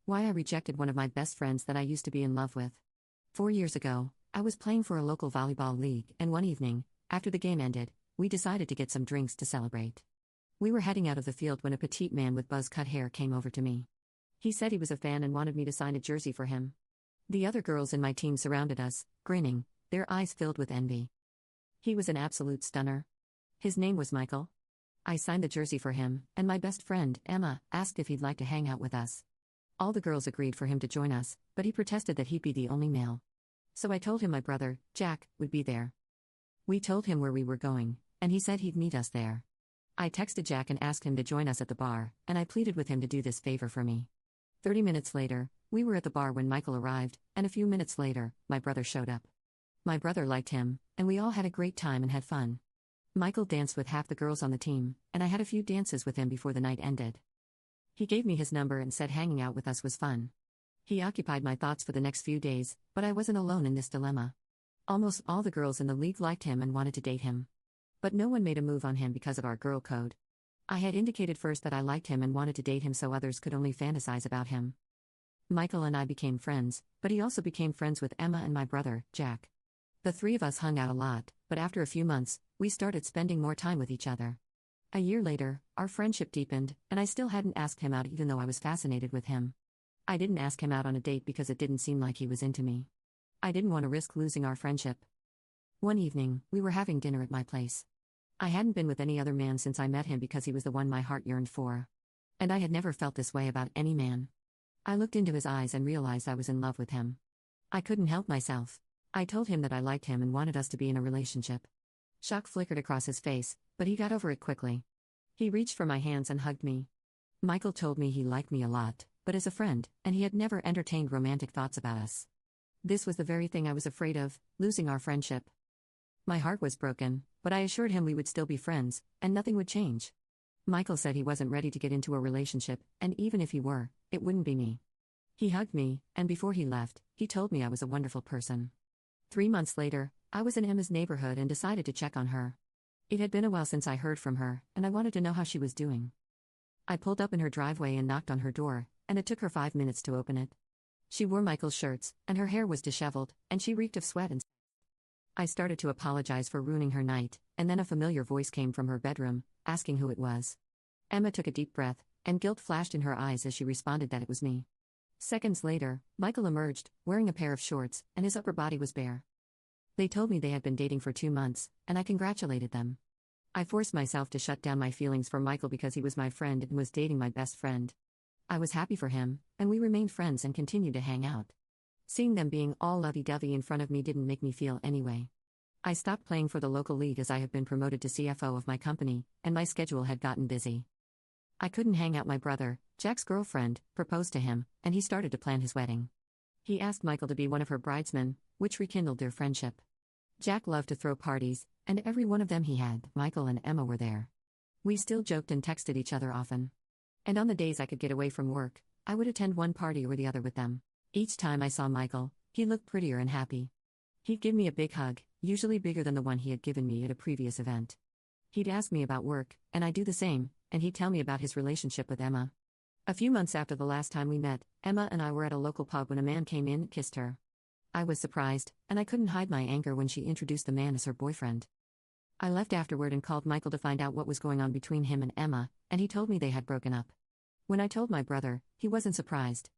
Why I rejected one of my best friends that I used to be in love with. 4 years ago, I was playing for a local volleyball league, and one evening, after the game ended, we decided to get some drinks to celebrate. We were heading out of the field when a petite man with buzz-cut hair came over to me. He said he was a fan and wanted me to sign a jersey for him. The other girls in my team surrounded us, grinning, their eyes filled with envy. He was an absolute stunner. His name was Michael. I signed the jersey for him, and my best friend, Emma, asked if he'd like to hang out with us. All the girls agreed for him to join us, but he protested that he'd be the only male. So I told him my brother, Jack, would be there. We told him where we were going, and he said he'd meet us there. I texted Jack and asked him to join us at the bar, and I pleaded with him to do this favor for me. 30 minutes later, we were at the bar when Michael arrived, and a few minutes later, my brother showed up. My brother liked him, and we all had a great time and had fun. Michael danced with half the girls on the team, and I had a few dances with him before the night ended. He gave me his number and said hanging out with us was fun. He occupied my thoughts for the next few days, but I wasn't alone in this dilemma. Almost all the girls in the league liked him and wanted to date him. But no one made a move on him because of our girl code. I had indicated first that I liked him and wanted to date him so others could only fantasize about him. Michael and I became friends, but he also became friends with Emma and my brother, Jack. The three of us hung out a lot, but after a few months, we started spending more time with each other. A year later, our friendship deepened, and I still hadn't asked him out even though I was fascinated with him. I didn't ask him out on a date because it didn't seem like he was into me. I didn't want to risk losing our friendship. One evening, we were having dinner at my place. I hadn't been with any other man since I met him because he was the one my heart yearned for. And I had never felt this way about any man. I looked into his eyes and realized I was in love with him. I couldn't help myself. I told him that I liked him and wanted us to be in a relationship. Shock flickered across his face, but he got over it quickly. He reached for my hands and hugged me. Michael told me he liked me a lot, but as a friend, and he had never entertained romantic thoughts about us. This was the very thing I was afraid of, losing our friendship. My heart was broken, but I assured him we would still be friends, and nothing would change. Michael said he wasn't ready to get into a relationship, and even if he were, it wouldn't be me. He hugged me, and before he left, he told me I was a wonderful person. 3 months later, I was in Emma's neighborhood and decided to check on her. It had been a while since I heard from her, and I wanted to know how she was doing. I pulled up in her driveway and knocked on her door, and it took her 5 minutes to open it. She wore Michael's shirts, and her hair was disheveled, and she reeked of sweat and I started to apologize for ruining her night, and then a familiar voice came from her bedroom, asking who it was. Emma took a deep breath, and guilt flashed in her eyes as she responded that it was me. Seconds later, Michael emerged, wearing a pair of shorts, and his upper body was bare. They told me they had been dating for 2 months, and I congratulated them. I forced myself to shut down my feelings for Michael because he was my friend and was dating my best friend. I was happy for him, and we remained friends and continued to hang out. Seeing them being all lovey-dovey in front of me didn't make me feel any way. I stopped playing for the local league as I have been promoted to CFO of my company, and my schedule had gotten busy. I couldn't hang out. My brother, Jack's girlfriend, proposed to him, and he started to plan his wedding. He asked Michael to be one of her bridesmen, which rekindled their friendship. Jack loved to throw parties, and every one of them he had, Michael and Emma were there. We still joked and texted each other often. And on the days I could get away from work, I would attend one party or the other with them. Each time I saw Michael, he looked prettier and happy. He'd give me a big hug, usually bigger than the one he had given me at a previous event. He'd ask me about work, and I'd do the same, and he'd tell me about his relationship with Emma. A few months after the last time we met, Emma and I were at a local pub when a man came in and kissed her. I was surprised, and I couldn't hide my anger when she introduced the man as her boyfriend. I left afterward and called Michael to find out what was going on between him and Emma, and he told me they had broken up. When I told my brother, he wasn't surprised.